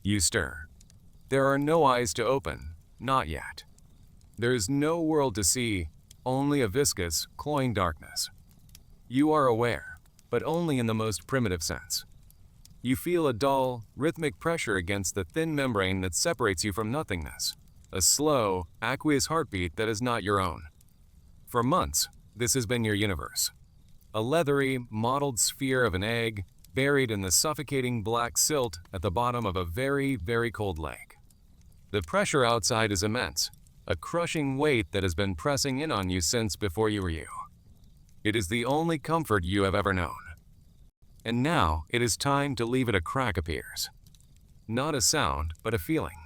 You stir. There are no eyes to open, not yet. There is no world to see, only a viscous, cloying darkness. You are aware, but only in the most primitive sense. You feel a dull, rhythmic pressure against the thin membrane that separates you from nothingness, a slow, aqueous heartbeat that is not your own. For months, this has been your universe. A leathery, mottled sphere of an egg buried in the suffocating black silt at the bottom of a very, very cold lake. The pressure outside is immense, a crushing weight that has been pressing in on you since before you were you. It is the only comfort you have ever known. And now it is time to leave it. A crack appears. Not a sound, but a feeling.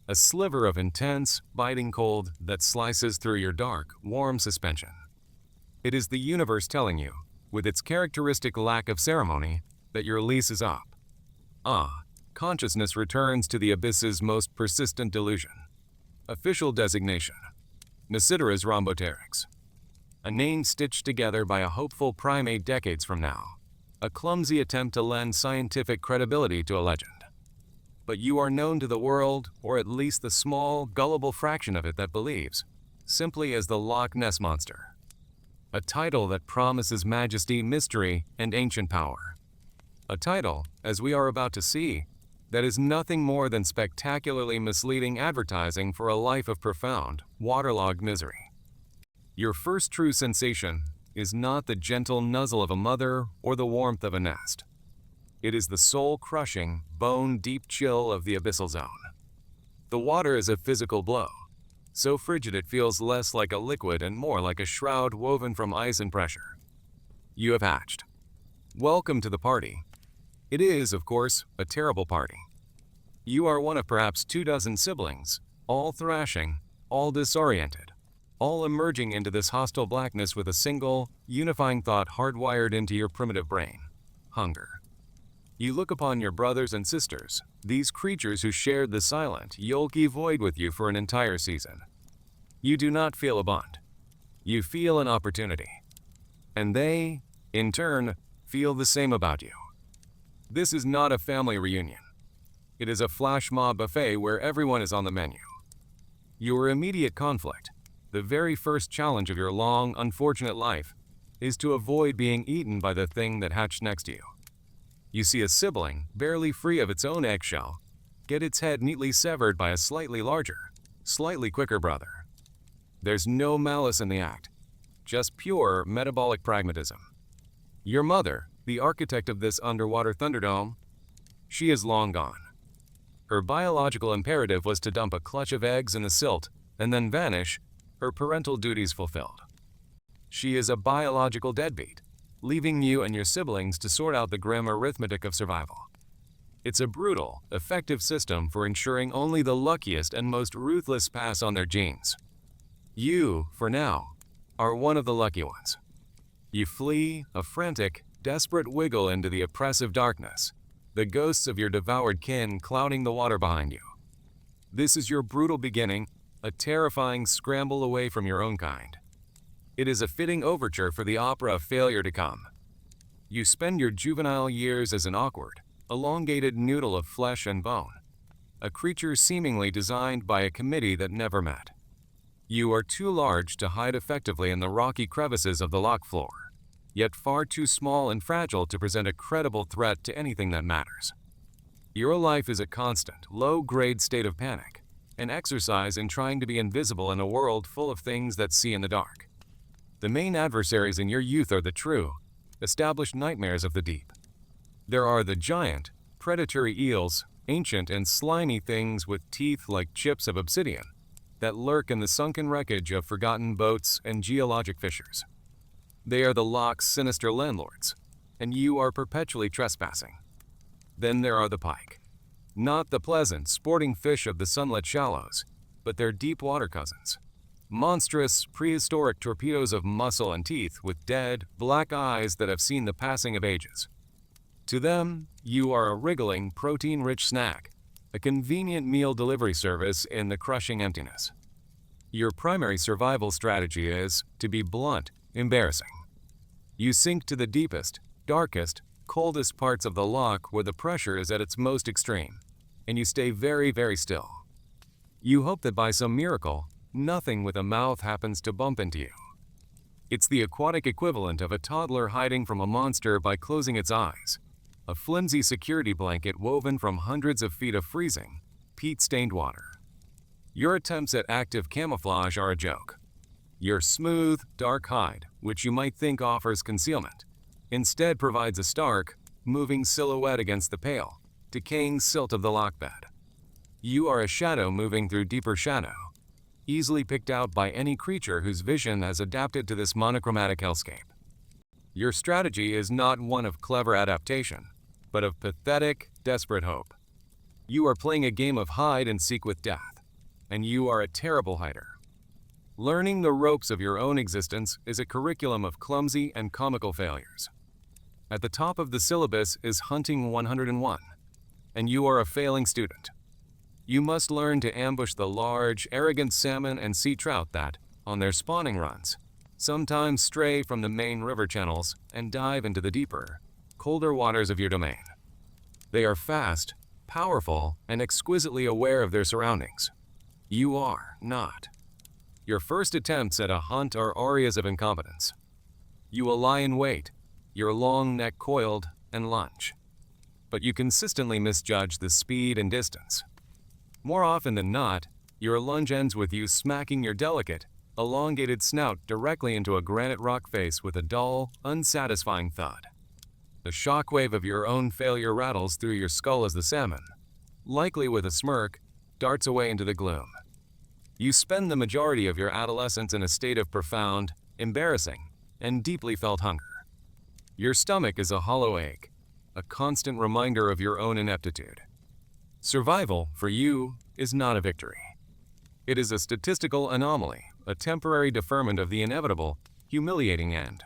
A sliver of intense, biting cold that slices through your dark, warm suspension. It is the universe telling you, with its characteristic lack of ceremony, that your lease is up. Consciousness returns to the abyss's most persistent delusion. Official designation: Nessidora's rhomboteryx. A name stitched together by a hopeful primate decades from now. A clumsy attempt to lend scientific credibility to a legend. But you are known to the world, or at least the small, gullible fraction of it that believes, simply as the Loch Ness Monster. A title that promises majesty, mystery, and ancient power. A title, as we are about to see, that is nothing more than spectacularly misleading advertising for a life of profound, waterlogged misery. Your first true sensation is not the gentle nuzzle of a mother or the warmth of a nest. It is the soul-crushing, bone-deep chill of the abyssal zone. The water is a physical blow, so frigid it feels less like a liquid and more like a shroud woven from ice and pressure. You have hatched. Welcome to the party. It is, of course, a terrible party. You are one of perhaps 24 siblings, all thrashing, all disoriented, all emerging into this hostile blackness with a single, unifying thought hardwired into your primitive brain: hunger. You look upon your brothers and sisters, these creatures who shared the silent, yolky void with you for an entire season. You do not feel a bond. You feel an opportunity. And they, in turn, feel the same about you. This is not a family reunion. It is a flash mob buffet where everyone is on the menu. Your immediate conflict, the very first challenge of your long, unfortunate life, is to avoid being eaten by the thing that hatched next to you. You see a sibling, barely free of its own eggshell, get its head neatly severed by a slightly larger, slightly quicker brother. There's no malice in the act, just pure metabolic pragmatism. Your mother, the architect of this underwater thunderdome, she is long gone. Her biological imperative was to dump a clutch of eggs in the silt and then vanish, her parental duties fulfilled. She is a biological deadbeat, leaving you and your siblings to sort out the grim arithmetic of survival. It's a brutal, effective system for ensuring only the luckiest and most ruthless pass on their genes. You, for now, are one of the lucky ones. You flee, a frantic, desperate wiggle into the oppressive darkness, the ghosts of your devoured kin clouding the water behind you. This is your brutal beginning, a terrifying scramble away from your own kind. It is a fitting overture for the opera of failure to come. You spend your juvenile years as an awkward, elongated noodle of flesh and bone, a creature seemingly designed by a committee that never met. You are too large to hide effectively in the rocky crevices of the loch floor, yet far too small and fragile to present a credible threat to anything that matters. Your life is a constant, low-grade state of panic, an exercise in trying to be invisible in a world full of things that see in the dark. The main adversaries in your youth are the true, established nightmares of the deep. There are the giant, predatory eels, ancient and slimy things with teeth like chips of obsidian, that lurk in the sunken wreckage of forgotten boats and geologic fissures. They are the loch's sinister landlords, and you are perpetually trespassing. Then there are the pike. Not the pleasant, sporting fish of the sunlit shallows, but their deep water cousins. Monstrous, prehistoric torpedoes of muscle and teeth with dead, black eyes that have seen the passing of ages. To them, you are a wriggling, protein-rich snack, a convenient meal delivery service in the crushing emptiness. Your primary survival strategy is, to be blunt, embarrassing. You sink to the deepest, darkest, coldest parts of the loch where the pressure is at its most extreme. and you stay very, very still. You hope that by some miracle, nothing with a mouth happens to bump into you. It's the aquatic equivalent of a toddler hiding from a monster by closing its eyes, a flimsy security blanket woven from hundreds of feet of freezing, peat-stained water. Your attempts at active camouflage are a joke. Your smooth, dark hide, which you might think offers concealment, instead provides a stark, moving silhouette against the pale, decaying silt of the loch bed. You are a shadow moving through deeper shadow, easily picked out by any creature whose vision has adapted to this monochromatic hellscape. Your strategy is not one of clever adaptation, but of pathetic, desperate hope. You are playing a game of hide and seek with death, and you are a terrible hider. Learning the ropes of your own existence is a curriculum of clumsy and comical failures. At the top of the syllabus is Hunting 101, and you are a failing student. You must learn to ambush the large, arrogant salmon and sea trout that, on their spawning runs, sometimes stray from the main river channels and dive into the deeper, colder waters of your domain. They are fast, powerful, and exquisitely aware of their surroundings. You are not. Your first attempts at a hunt are arias of incompetence. You will lie in wait, your long neck coiled, and lunge. But you consistently misjudge the speed and distance. More often than not, your lunge ends with you smacking your delicate, elongated snout directly into a granite rock face with a dull, unsatisfying thud. The shockwave of your own failure rattles through your skull as the salmon, likely with a smirk, darts away into the gloom. You spend the majority of your adolescence in a state of profound, embarrassing, and deeply felt hunger. Your stomach is a hollow ache, a constant reminder of your own ineptitude. Survival, for you, is not a victory. It is a statistical anomaly, a temporary deferment of the inevitable, humiliating end.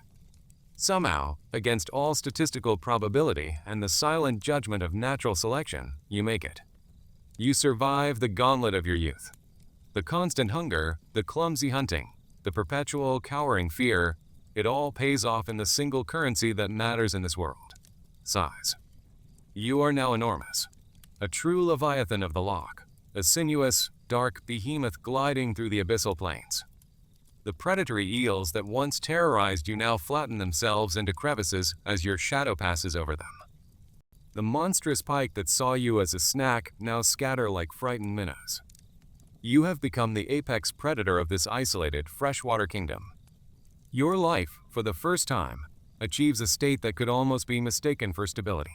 Somehow, against all statistical probability and the silent judgment of natural selection, you make it. You survive the gauntlet of your youth. The constant hunger, the clumsy hunting, the perpetual cowering fear, it all pays off in the single currency that matters in this world: size. You are now enormous. A true leviathan of the Loch, a sinuous, dark behemoth gliding through the abyssal plains. The predatory eels that once terrorized you now flatten themselves into crevices as your shadow passes over them. The monstrous pike that saw you as a snack now scatter like frightened minnows. You have become the apex predator of this isolated, freshwater kingdom. Your life, for the first time, achieves a state that could almost be mistaken for stability.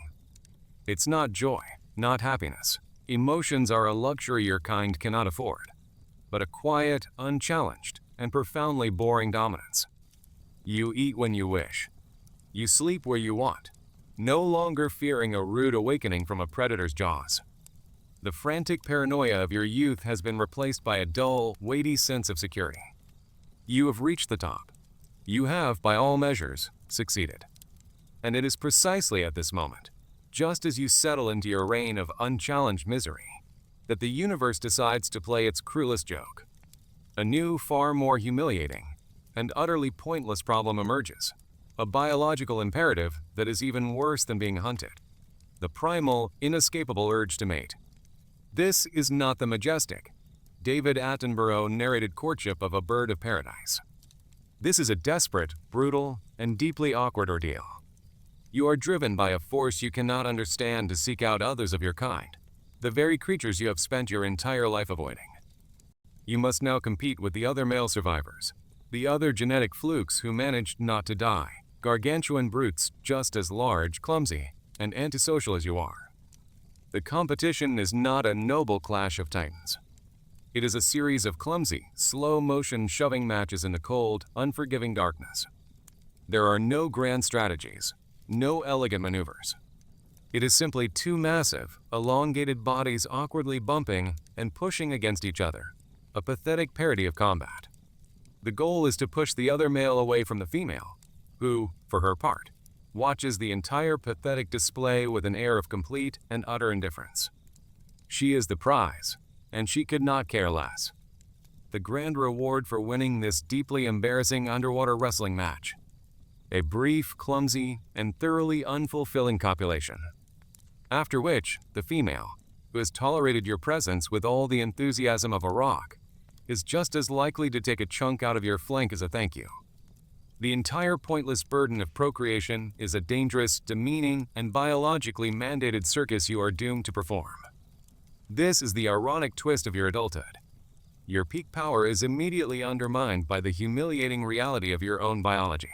It's not joy, not happiness. Emotions are a luxury your kind cannot afford, but a quiet, unchallenged, and profoundly boring dominance. You eat when you wish. You sleep where you want, no longer fearing a rude awakening from a predator's jaws. The frantic paranoia of your youth has been replaced by a dull, weighty sense of security. You have reached the top. You have, by all measures, succeeded. And it is precisely at this moment, just as you settle into your reign of unchallenged misery, that the universe decides to play its cruelest joke. A new, far more humiliating, and utterly pointless problem emerges, a biological imperative that is even worse than being hunted: the primal, inescapable urge to mate. This is not the majestic, David Attenborough narrated courtship of a bird of paradise. This is a desperate, brutal, and deeply awkward ordeal. You are driven by a force you cannot understand to seek out others of your kind, the very creatures you have spent your entire life avoiding. You must now compete with the other male survivors, the other genetic flukes who managed not to die, gargantuan brutes just as large, clumsy, and antisocial as you are. The competition is not a noble clash of titans. It is a series of clumsy, slow-motion shoving matches in the cold, unforgiving darkness. There are no grand strategies, no elegant maneuvers. It is simply two massive, elongated bodies awkwardly bumping and pushing against each other, a pathetic parody of combat. The goal is to push the other male away from the female, who, for her part, watches the entire pathetic display with an air of complete and utter indifference. She is the prize, and she could not care less. The grand reward for winning this deeply embarrassing underwater wrestling match: a brief, clumsy, and thoroughly unfulfilling copulation. After which, the female, who has tolerated your presence with all the enthusiasm of a rock, is just as likely to take a chunk out of your flank as a thank you. The entire pointless burden of procreation is a dangerous, demeaning, and biologically mandated circus you are doomed to perform. This is the ironic twist of your adulthood. Your peak power is immediately undermined by the humiliating reality of your own biology.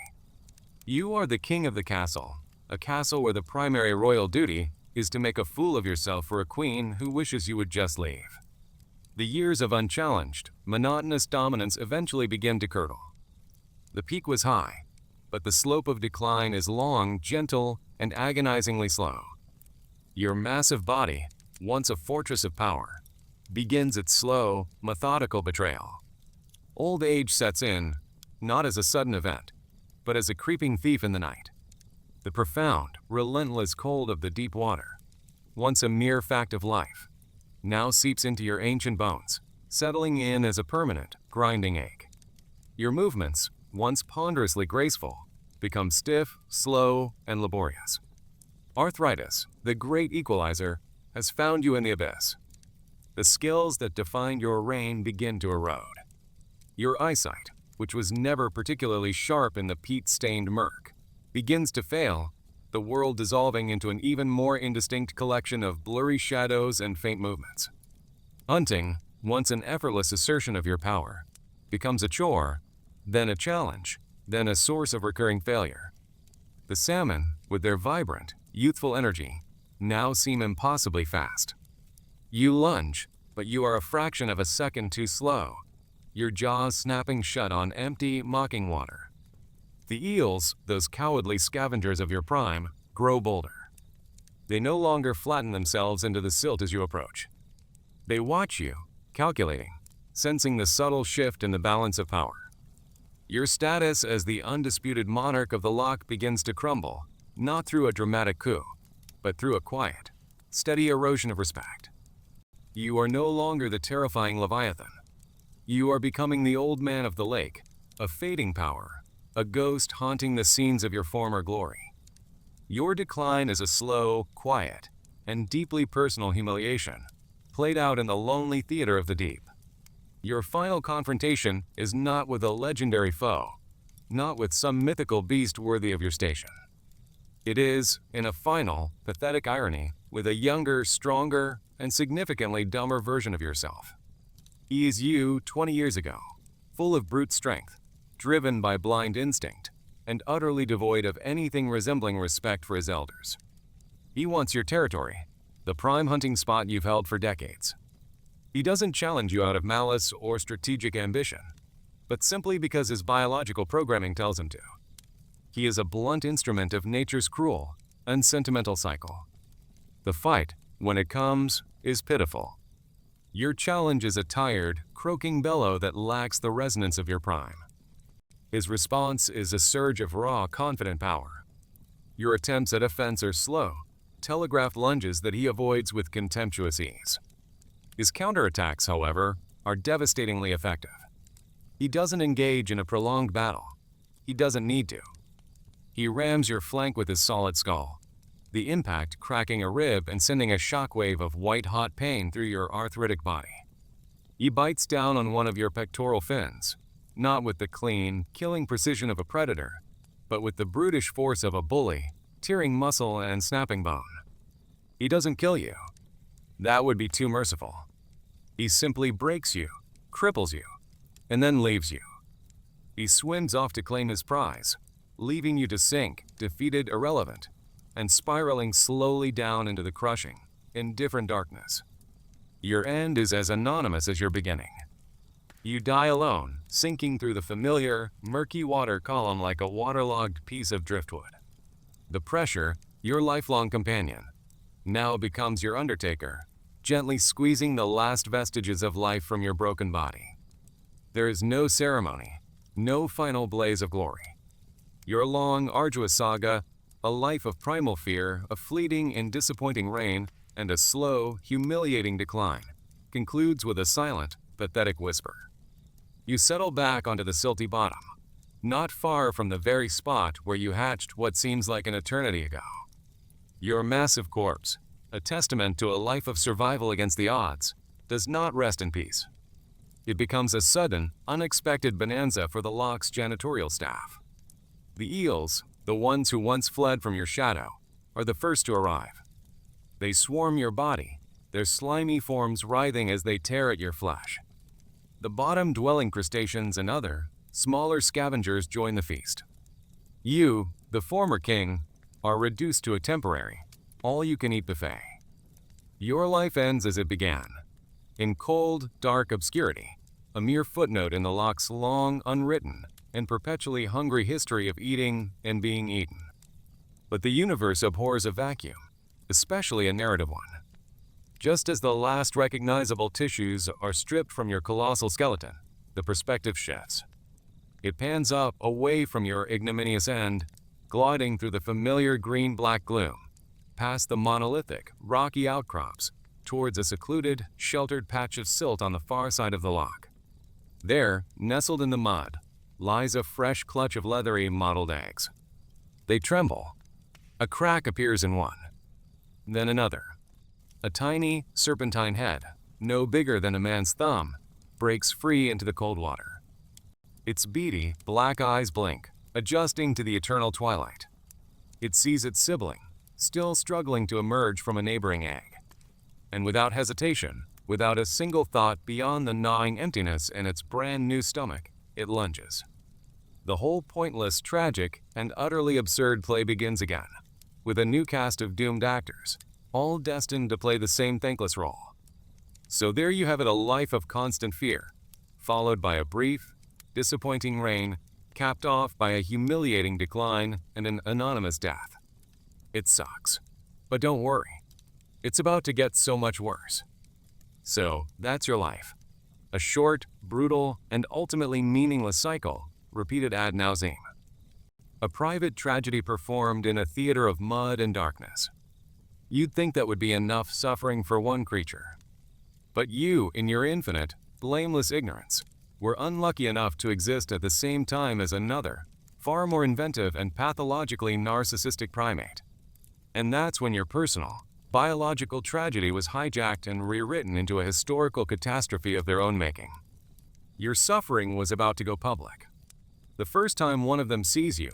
You are the king of the castle, a castle where the primary royal duty is to make a fool of yourself for a queen who wishes you would just leave. The years of unchallenged, monotonous dominance eventually begin to curdle. The peak was high, but the slope of decline is long, gentle, and agonizingly slow. Your massive body, once a fortress of power, begins its slow, methodical betrayal. Old age sets in, not as a sudden event, but as a creeping thief in the night. The profound, relentless cold of the deep water, once a mere fact of life, now seeps into your ancient bones, settling in as a permanent, grinding ache. Your movements, once ponderously graceful, become stiff, slow, and laborious. Arthritis, the great equalizer, has found you in the abyss. The skills that defined your reign begin to erode. Your eyesight, which was never particularly sharp in the peat-stained murk, begins to fail, the world dissolving into an even more indistinct collection of blurry shadows and faint movements. Hunting, once an effortless assertion of your power, becomes a chore, then a challenge, then a source of recurring failure. The salmon, with their vibrant, youthful energy, now seem impossibly fast. You lunge, but you are a fraction of a second too slow, your jaws snapping shut on empty, mocking water. The eels, those cowardly scavengers of your prime, grow bolder. They no longer flatten themselves into the silt as you approach. They watch you, calculating, sensing the subtle shift in the balance of power. Your status as the undisputed monarch of the Loch begins to crumble, not through a dramatic coup, but through a quiet, steady erosion of respect. You are no longer the terrifying Leviathan. You are becoming the old man of the lake, a fading power, a ghost haunting the scenes of your former glory. Your decline is a slow, quiet, and deeply personal humiliation, played out in the lonely theater of the deep. Your final confrontation is not with a legendary foe, not with some mythical beast worthy of your station. It is, in a final, pathetic irony, with a younger, stronger, and significantly dumber version of yourself. He is you 20 years ago, full of brute strength, driven by blind instinct, and utterly devoid of anything resembling respect for his elders. He wants your territory, the prime hunting spot you've held for decades. He doesn't challenge you out of malice or strategic ambition, but simply because his biological programming tells him to. He is a blunt instrument of nature's cruel, unsentimental cycle. The fight, when it comes, is pitiful. Your challenge is a tired, croaking bellow that lacks the resonance of your prime. His response is a surge of raw, confident power. Your attempts at offense are slow, telegraphed lunges that he avoids with contemptuous ease. His counterattacks, however, are devastatingly effective. He doesn't engage in a prolonged battle. He doesn't need to. He rams your flank with his solid skull, the impact cracking a rib and sending a shockwave of white-hot pain through your arthritic body. He bites down on one of your pectoral fins, not with the clean, killing precision of a predator, but with the brutish force of a bully, tearing muscle and snapping bone. He doesn't kill you. That would be too merciful. He simply breaks you, cripples you, and then leaves you. He swims off to claim his prize, leaving you to sink, defeated, irrelevant, and spiraling slowly down into the crushing, indifferent darkness. Your end is as anonymous as your beginning. You die alone, sinking through the familiar, murky water column like a waterlogged piece of driftwood. The pressure, your lifelong companion, now becomes your undertaker, gently squeezing the last vestiges of life from your broken body. There is no ceremony, no final blaze of glory. Your long, arduous saga, a life of primal fear, a fleeting and disappointing reign, and a slow, humiliating decline, concludes with a silent, pathetic whisper. You settle back onto the silty bottom, not far from the very spot where you hatched what seems like an eternity ago. Your massive corpse, a testament to a life of survival against the odds, does not rest in peace. It becomes a sudden, unexpected bonanza for the Loch's janitorial staff. The eels, the ones who once fled from your shadow, are the first to arrive. They swarm your body, their slimy forms writhing as they tear at your flesh. The bottom-dwelling crustaceans and other, smaller scavengers join the feast. You, the former king, are reduced to a temporary, all-you-can-eat buffet. Your life ends as it began, in cold, dark obscurity, a mere footnote in the Loch's long, unwritten, and perpetually hungry history of eating and being eaten. But the universe abhors a vacuum, especially a narrative one. Just as the last recognizable tissues are stripped from your colossal skeleton, the perspective shifts. It pans up away from your ignominious end, gliding through the familiar green-black gloom, past the monolithic, rocky outcrops, towards a secluded, sheltered patch of silt on the far side of the loch. There, nestled in the mud, lies a fresh clutch of leathery, mottled eggs. They tremble. A crack appears in one, then another. A tiny, serpentine head, no bigger than a man's thumb, breaks free into the cold water. Its beady, black eyes blink, adjusting to the eternal twilight. It sees its sibling, still struggling to emerge from a neighboring egg. And without hesitation, without a single thought beyond the gnawing emptiness in its brand new stomach, it lunges. The whole pointless, tragic, and utterly absurd play begins again, with a new cast of doomed actors, all destined to play the same thankless role. So there you have it, a life of constant fear, followed by a brief, disappointing reign, capped off by a humiliating decline and an anonymous death. It sucks. But don't worry. It's about to get so much worse. So, that's your life. A short, brutal, and ultimately meaningless cycle, repeated ad nauseam. A private tragedy performed in a theater of mud and darkness. You'd think that would be enough suffering for one creature. But you, in your infinite, blameless ignorance, were unlucky enough to exist at the same time as another, far more inventive and pathologically narcissistic primate. And that's when your personal, biological tragedy was hijacked and rewritten into a historical catastrophe of their own making. Your suffering was about to go public. The first time one of them sees you,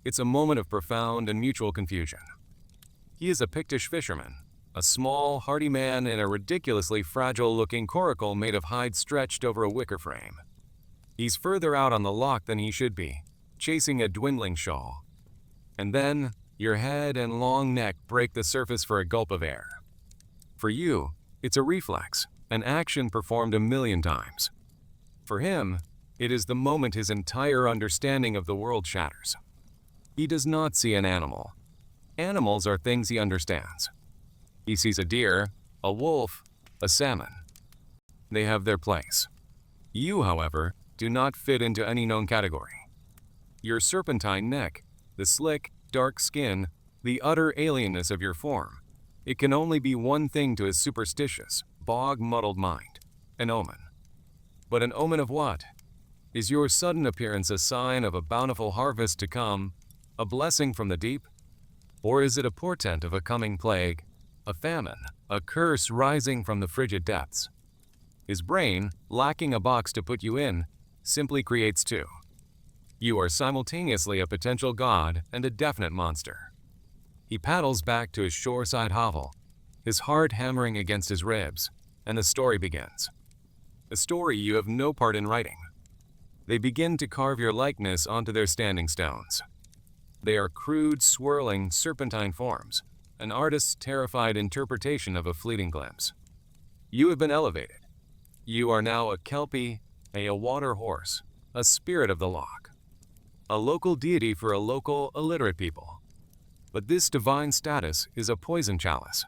it's a moment of profound and mutual confusion. He is a Pictish fisherman, a small, hardy man in a ridiculously fragile-looking coracle made of hide stretched over a wicker frame. He's further out on the loch than he should be, chasing a dwindling shoal. And then, your head and long neck break the surface for a gulp of air. For you, it's a reflex, an action performed 1,000,000 times. For him, it is the moment his entire understanding of the world shatters. He does not see an animal. Animals are things he understands. He sees a deer, a wolf, a salmon. They have their place. You, however, do not fit into any known category. Your serpentine neck, the slick, dark skin, the utter alienness of your form, it can only be one thing to his superstitious, bog-muddled mind, an omen. But an omen of what? Is your sudden appearance a sign of a bountiful harvest to come, a blessing from the deep? Or is it a portent of a coming plague, a famine, a curse rising from the frigid depths? His brain, lacking a box to put you in, simply creates two. You are simultaneously a potential god and a definite monster. He paddles back to his shoreside hovel, his heart hammering against his ribs, and the story begins. A story you have no part in writing. They begin to carve your likeness onto their standing stones. They are crude, swirling, serpentine forms, an artist's terrified interpretation of a fleeting glimpse. You have been elevated. You are now a kelpie, a water horse, a spirit of the loch, a local deity for a local, illiterate people. But this divine status is a poison chalice.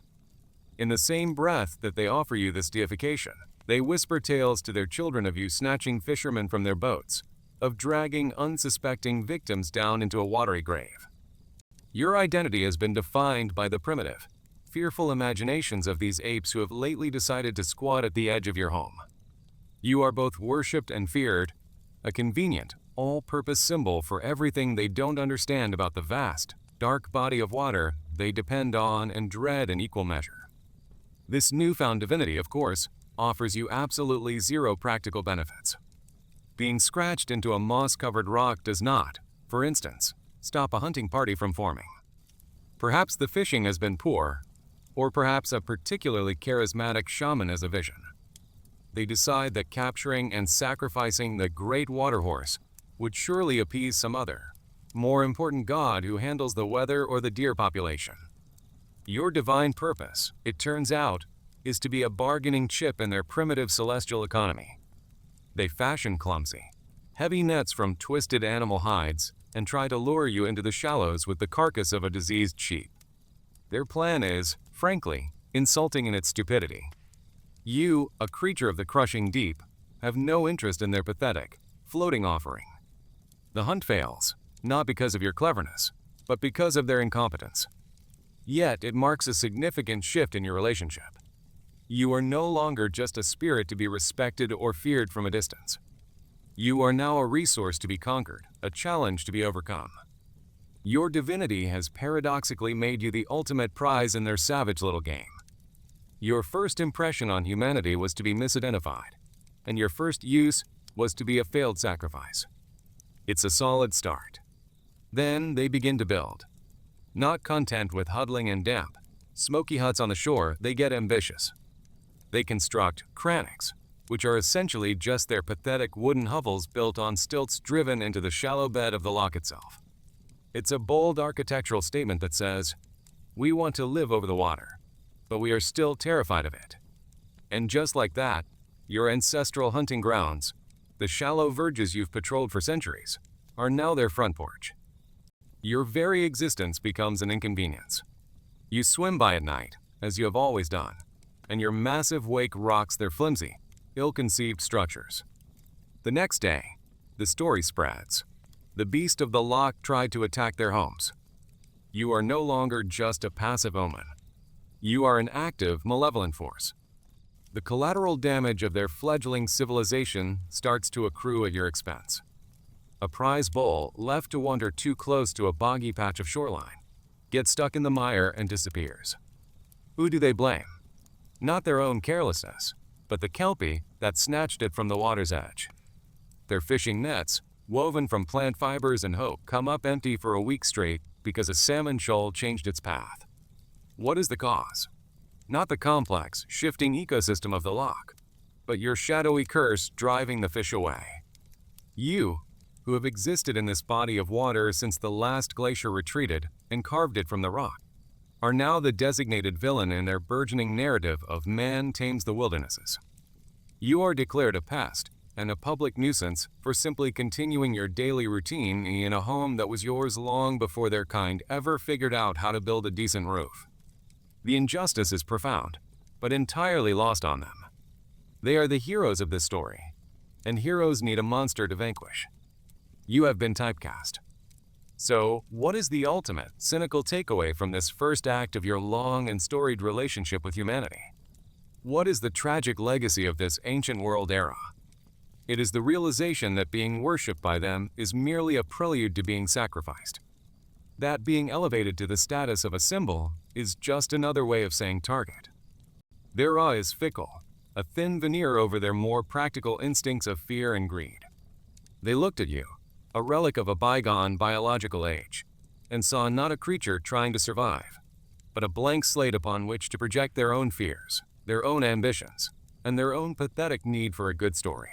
In the same breath that they offer you this deification, they whisper tales to their children of you snatching fishermen from their boats, of dragging unsuspecting victims down into a watery grave. Your identity has been defined by the primitive, fearful imaginations of these apes who have lately decided to squat at the edge of your home. You are both worshipped and feared, a convenient, all-purpose symbol for everything they don't understand about the vast, dark body of water they depend on and dread in equal measure. This newfound divinity, of course, offers you absolutely zero practical benefits. Being scratched into a moss-covered rock does not, for instance, stop a hunting party from forming. Perhaps the fishing has been poor, or perhaps a particularly charismatic shaman has a vision. They decide that capturing and sacrificing the great water horse would surely appease some other, more important god who handles the weather or the deer population. Your divine purpose, it turns out, is to be a bargaining chip in their primitive celestial economy. They fashion clumsy, heavy nets from twisted animal hides and try to lure you into the shallows with the carcass of a diseased sheep. Their plan is, frankly, insulting in its stupidity. You, a creature of the crushing deep, have no interest in their pathetic, floating offering. The hunt fails, not because of your cleverness, but because of their incompetence. Yet it marks a significant shift in your relationship. You are no longer just a spirit to be respected or feared from a distance. You are now a resource to be conquered, a challenge to be overcome. Your divinity has paradoxically made you the ultimate prize in their savage little game. Your first impression on humanity was to be misidentified, and your first use was to be a failed sacrifice. It's a solid start. Then they begin to build. Not content with huddling in damp, smoky huts on the shore, they get ambitious. They construct crannies, which are essentially just their pathetic wooden hovels built on stilts driven into the shallow bed of the loch itself. It's a bold architectural statement that says, "We want to live over the water, but we are still terrified of it." And just like that, your ancestral hunting grounds, the shallow verges you've patrolled for centuries, are now their front porch. Your very existence becomes an inconvenience. You swim by at night, as you have always done, and your massive wake rocks their flimsy, ill-conceived structures. The next day, the story spreads. The beast of the loch tried to attack their homes. You are no longer just a passive omen. You are an active, malevolent force. The collateral damage of their fledgling civilization starts to accrue at your expense. A prize bull, left to wander too close to a boggy patch of shoreline, gets stuck in the mire and disappears. Who do they blame? Not their own carelessness, but the kelpie that snatched it from the water's edge. Their fishing nets, woven from plant fibers and hope, come up empty for a week straight because a salmon shoal changed its path. What is the cause? Not the complex, shifting ecosystem of the loch, but your shadowy curse driving the fish away. You, who have existed in this body of water since the last glacier retreated and carved it from the rock, are now the designated villain in their burgeoning narrative of man tames the wildernesses. You are declared a pest and a public nuisance for simply continuing your daily routine in a home that was yours long before their kind ever figured out how to build a decent roof. The injustice is profound, but entirely lost on them. They are the heroes of this story, and heroes need a monster to vanquish. You have been typecast. So, what is the ultimate, cynical takeaway from this first act of your long and storied relationship with humanity? What is the tragic legacy of this ancient world era? It is the realization that being worshipped by them is merely a prelude to being sacrificed. That being elevated to the status of a symbol is just another way of saying target. Their awe is fickle, a thin veneer over their more practical instincts of fear and greed. They looked at you, a relic of a bygone biological age, and saw not a creature trying to survive, but a blank slate upon which to project their own fears, their own ambitions, and their own pathetic need for a good story.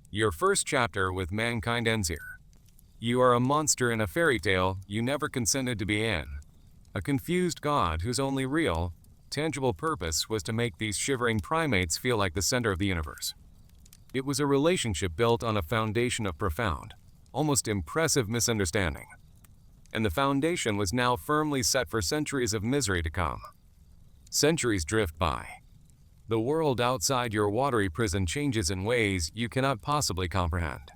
Your first chapter with mankind ends here. You are a monster in a fairy tale you never consented to be in, a confused god whose only real, tangible purpose was to make these shivering primates feel like the center of the universe. It was a relationship built on a foundation of profound, almost impressive misunderstanding, and the foundation was now firmly set for centuries of misery to come. Centuries drift by. The world outside your watery prison changes in ways you cannot possibly comprehend.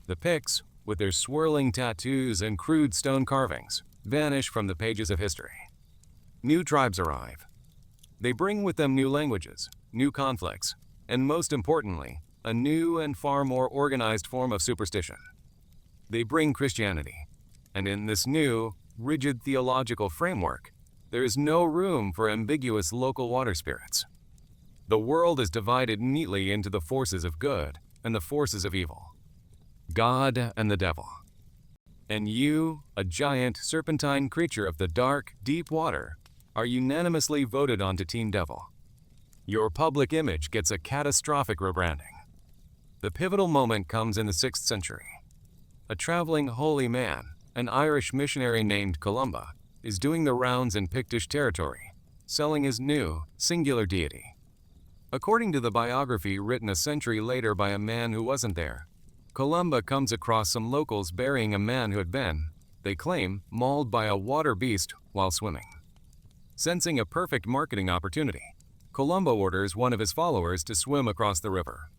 The Picts, with their swirling tattoos and crude stone carvings, vanish from the pages of history. New tribes arrive. They bring with them new languages, new conflicts, and most importantly, a new and far more organized form of superstition. They bring Christianity, and in this new, rigid theological framework, there is no room for ambiguous local water spirits. The world is divided neatly into the forces of good and the forces of evil, God and the devil. And you, a giant serpentine creature of the dark, deep water, are unanimously voted onto Team Devil. Your public image gets a catastrophic rebranding. The pivotal moment comes in the 6th century. A traveling holy man, an Irish missionary named Columba, is doing the rounds in Pictish territory, selling his new, singular deity. According to the biography written a century later by a man who wasn't there, Columba comes across some locals burying a man who had been, they claim, mauled by a water beast while swimming. Sensing a perfect marketing opportunity, Columba orders one of his followers to swim across the river.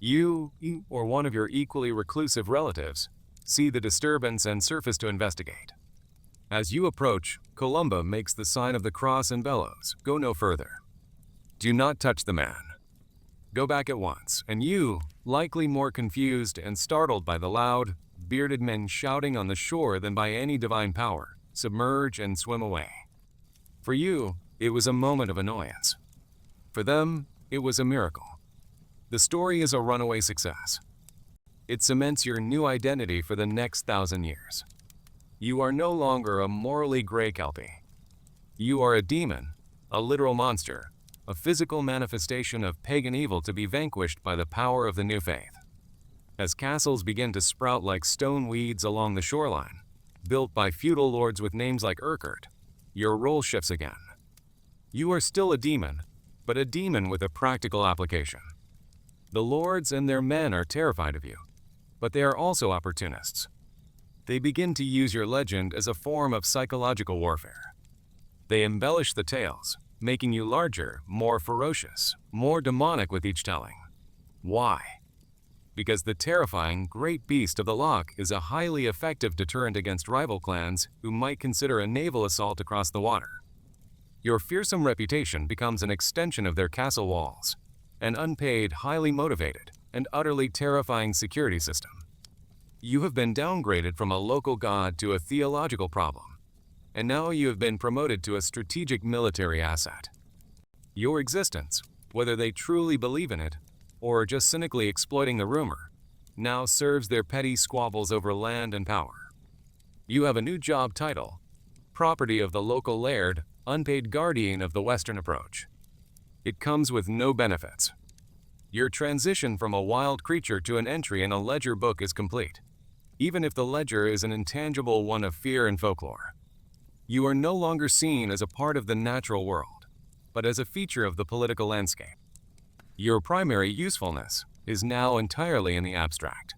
You, or one of your equally reclusive relatives, see the disturbance and surface to investigate. As you approach, Columba makes the sign of the cross and bellows, "Go no further." Do not touch the man. Go back at once, and you, likely more confused and startled by the loud, bearded men shouting on the shore than by any divine power, submerge and swim away. For you, it was a moment of annoyance. For them, it was a miracle. The story is a runaway success. It cements your new identity for the next 1,000 years. You are no longer a morally gray kelpie. You are a demon, a literal monster, a physical manifestation of pagan evil to be vanquished by the power of the new faith. As castles begin to sprout like stone weeds along the shoreline, built by feudal lords with names like Urquhart, your role shifts again. You are still a demon, but a demon with a practical application. The lords and their men are terrified of you, but they are also opportunists. They begin to use your legend as a form of psychological warfare. They embellish the tales, making you larger, more ferocious, more demonic with each telling. Why? Because the terrifying Great Beast of the Loch is a highly effective deterrent against rival clans who might consider a naval assault across the water. Your fearsome reputation becomes an extension of their castle walls, an unpaid, highly motivated, and utterly terrifying security system. You have been downgraded from a local god to a theological problem, and now you have been promoted to a strategic military asset. Your existence, whether they truly believe in it, or are just cynically exploiting the rumor, now serves their petty squabbles over land and power. You have a new job title, property of the local laird, unpaid guardian of the Western approach. It comes with no benefits. Your transition from a wild creature to an entry in a ledger book is complete, even if the ledger is an intangible one of fear and folklore. You are no longer seen as a part of the natural world, but as a feature of the political landscape. Your primary usefulness is now entirely in the abstract.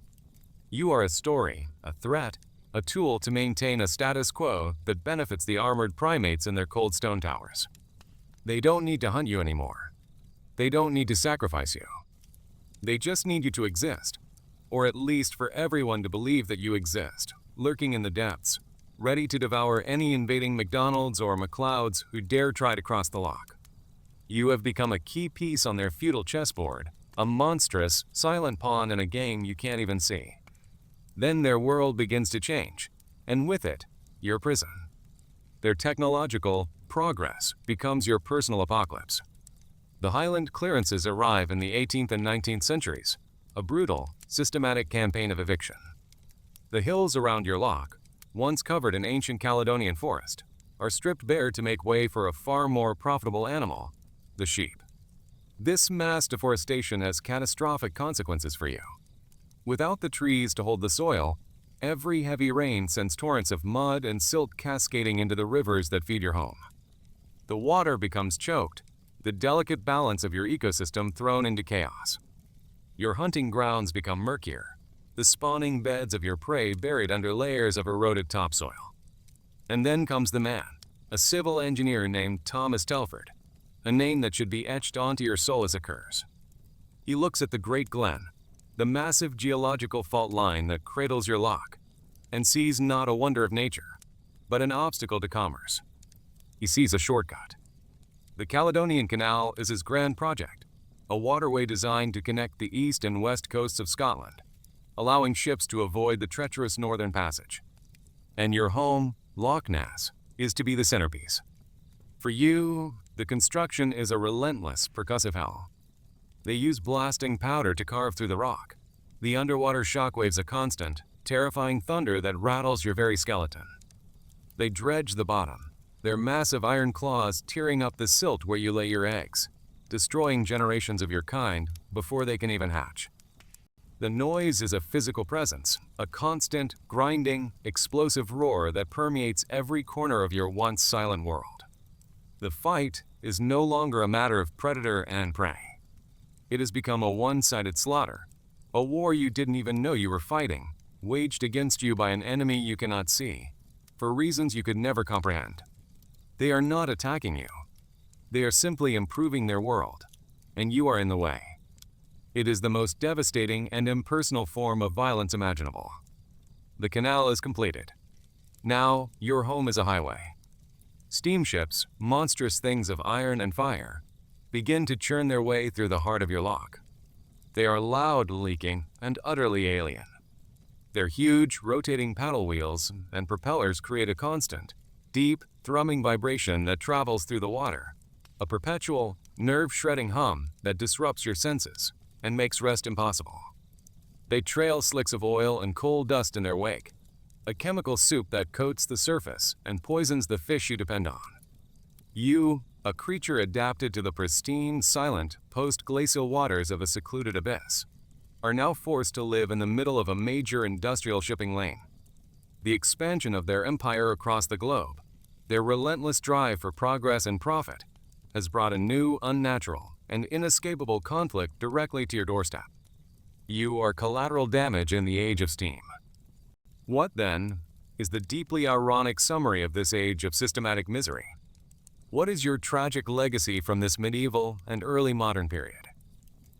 You are a story, a threat, a tool to maintain a status quo that benefits the armored primates in their cold stone towers. They don't need to hunt you anymore. They don't need to sacrifice you. They just need you to exist, or at least for everyone to believe that you exist, lurking in the depths, ready to devour any invading McDonald's or McLeod's who dare try to cross the Loch. You have become a key piece on their feudal chessboard, a monstrous, silent pawn in a game you can't even see. Then their world begins to change, and with it, your prison. Their technological progress becomes your personal apocalypse. The Highland clearances arrive in the 18th and 19th centuries, a brutal, systematic campaign of eviction. The hills around your loch, once covered in ancient Caledonian forest, are stripped bare to make way for a far more profitable animal, the sheep. This mass deforestation has catastrophic consequences for you. Without the trees to hold the soil, every heavy rain sends torrents of mud and silt cascading into the rivers that feed your home. The water becomes choked, the delicate balance of your ecosystem thrown into chaos. Your hunting grounds become murkier, the spawning beds of your prey buried under layers of eroded topsoil. And then comes the man, a civil engineer named Thomas Telford, a name that should be etched onto your soul as a curse. He looks at the Great Glen, the massive geological fault line that cradles your loch, and sees not a wonder of nature, but an obstacle to commerce. He sees a shortcut. The Caledonian Canal is his grand project, a waterway designed to connect the east and west coasts of Scotland, allowing ships to avoid the treacherous northern passage. And your home, Loch Ness, is to be the centerpiece. For you, the construction is a relentless, percussive hell. They use blasting powder to carve through the rock. The underwater shockwaves a constant, terrifying thunder that rattles your very skeleton. They dredge the bottom, their massive iron claws tearing up the silt where you lay your eggs, destroying generations of your kind before they can even hatch. The noise is a physical presence, a constant, grinding, explosive roar that permeates every corner of your once silent world. The fight is no longer a matter of predator and prey. It has become a one-sided slaughter, a war you didn't even know you were fighting, waged against you by an enemy you cannot see, for reasons you could never comprehend. They are not attacking you. They are simply improving their world, and you are in the way. It is the most devastating and impersonal form of violence imaginable. The canal is completed. Now, your home is a highway. Steamships, monstrous things of iron and fire, begin to churn their way through the heart of your loch. They are loud, leaking, and utterly alien. Their huge, rotating paddle wheels and propellers create a constant, deep, thrumming vibration that travels through the water, a perpetual, nerve-shredding hum that disrupts your senses and makes rest impossible. They trail slicks of oil and coal dust in their wake, a chemical soup that coats the surface and poisons the fish you depend on. You, a creature adapted to the pristine, silent, post-glacial waters of a secluded abyss, are now forced to live in the middle of a major industrial shipping lane. The expansion of their empire across the globe, their relentless drive for progress and profit, has brought a new, unnatural, and inescapable conflict directly to your doorstep. You are collateral damage in the age of steam. What, then, is the deeply ironic summary of this age of systematic misery? What is your tragic legacy from this medieval and early modern period?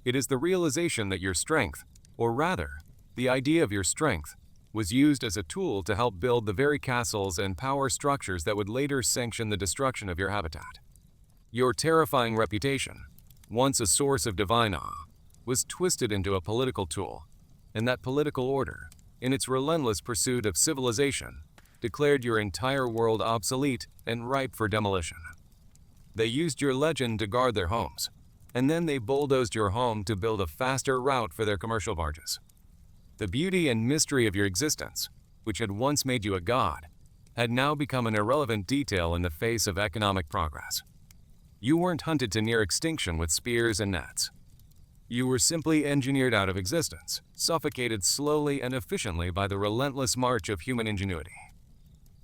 It is the realization that your strength, or rather, the idea of your strength, was used as a tool to help build the very castles and power structures that would later sanction the destruction of your habitat. Your terrifying reputation, once a source of divine awe, was twisted into a political tool, and that political order, in its relentless pursuit of civilization, declared your entire world obsolete and ripe for demolition. They used your legend to guard their homes, and then they bulldozed your home to build a faster route for their commercial barges. The beauty and mystery of your existence, which had once made you a god, had now become an irrelevant detail in the face of economic progress. You weren't hunted to near extinction with spears and nets. You were simply engineered out of existence, suffocated slowly and efficiently by the relentless march of human ingenuity.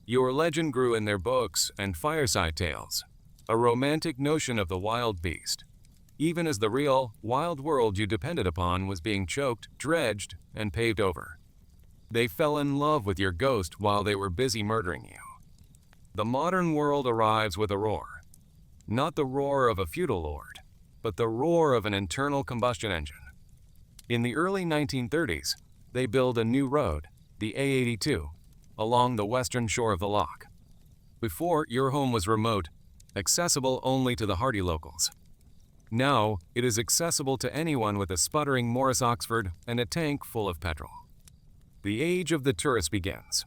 Your legend grew in their books and fireside tales, a romantic notion of the wild beast, even as the real, wild world you depended upon was being choked, dredged, and paved over. They fell in love with your ghost while they were busy murdering you. The modern world arrives with a roar, not the roar of a feudal lord, but the roar of an internal combustion engine. In the early 1930s, they built a new road, the A82, along the western shore of the Loch. Before, your home was remote, accessible only to the hardy locals. Now, it is accessible to anyone with a sputtering Morris Oxford and a tank full of petrol. The age of the tourist begins,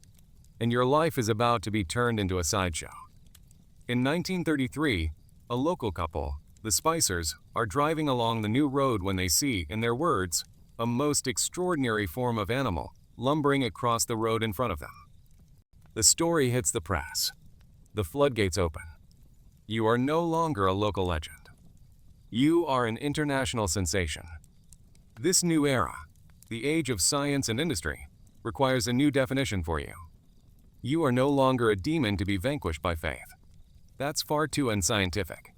and your life is about to be turned into a sideshow. In 1933, a local couple, the Spicers, are driving along the new road when they see, in their words, a most extraordinary form of animal lumbering across the road in front of them. The story hits the press. The floodgates open. You are no longer a local legend. You are an international sensation. This new era, the age of science and industry, requires a new definition for you. You are no longer a demon to be vanquished by faith. That's far too unscientific.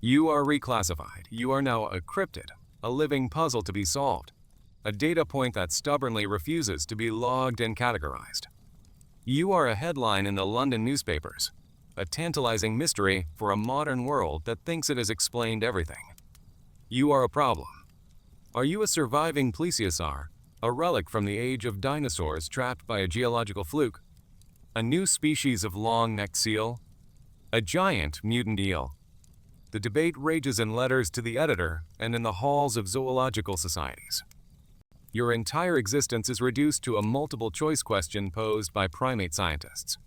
You are reclassified. You are now a cryptid, a living puzzle to be solved, a data point that stubbornly refuses to be logged and categorized. You are a headline in the London newspapers, a tantalizing mystery for a modern world that thinks it has explained everything. You are a problem. Are you a surviving plesiosaur, a relic from the age of dinosaurs trapped by a geological fluke? A new species of long-necked seal? A giant mutant eel? The debate rages in letters to the editor and in the halls of zoological societies. Your entire existence is reduced to a multiple-choice question posed by primate scientists.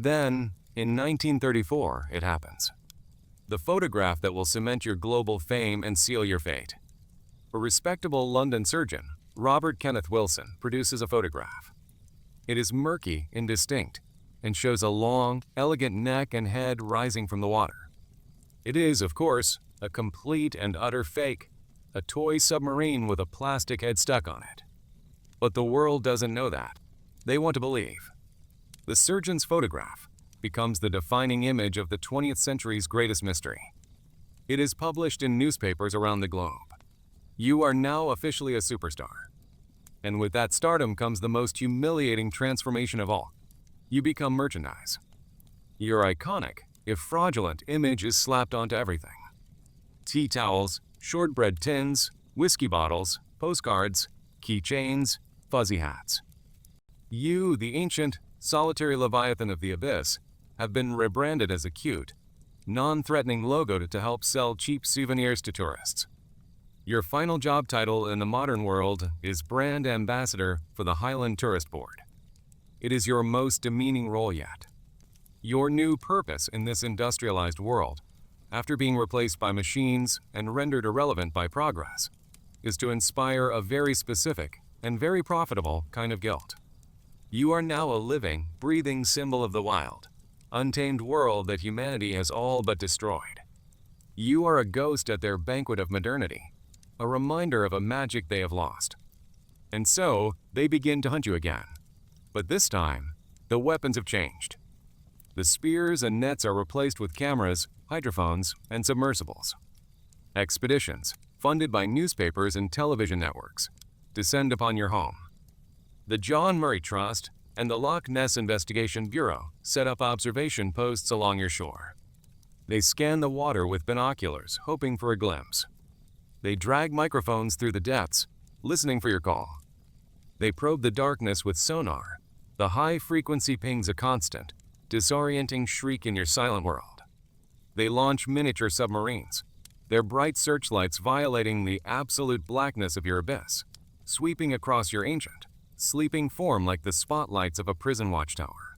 Then, in 1934, it happens. The photograph that will cement your global fame and seal your fate. A respectable London surgeon, Robert Kenneth Wilson, produces a photograph. It is murky, indistinct, and shows a long, elegant neck and head rising from the water. It is, of course, a complete and utter fake, a toy submarine with a plastic head stuck on it. But the world doesn't know that. They want to believe. The surgeon's photograph becomes the defining image of the 20th century's greatest mystery. It is published in newspapers around the globe. You are now officially a superstar. And with that stardom comes the most humiliating transformation of all. You become merchandise. Your iconic, if fraudulent, image is slapped onto everything. Tea towels, shortbread tins, whiskey bottles, postcards, keychains, fuzzy hats. You, the ancient, solitary leviathan of the abyss, have been rebranded as a cute, non-threatening logo to help sell cheap souvenirs to tourists. Your final job title in the modern world is Brand Ambassador for the Highland Tourist Board. It is your most demeaning role yet. Your new purpose in this industrialized world, after being replaced by machines and rendered irrelevant by progress, is to inspire a very specific and very profitable kind of guilt. You are now a living, breathing symbol of the wild, untamed world that humanity has all but destroyed. You are a ghost at their banquet of modernity, a reminder of a magic they have lost. And so, they begin to hunt you again. But this time, the weapons have changed. The spears and nets are replaced with cameras, hydrophones, and submersibles. Expeditions, funded by newspapers and television networks, descend upon your home. The John Murray Trust and the Loch Ness Investigation Bureau set up observation posts along your shore. They scan the water with binoculars, hoping for a glimpse. They drag microphones through the depths, listening for your call. They probe the darkness with sonar. The high-frequency pings a constant, disorienting shriek in your silent world. They launch miniature submarines, their bright searchlights violating the absolute blackness of your abyss, sweeping across your ancient, sleeping form like the spotlights of a prison watchtower.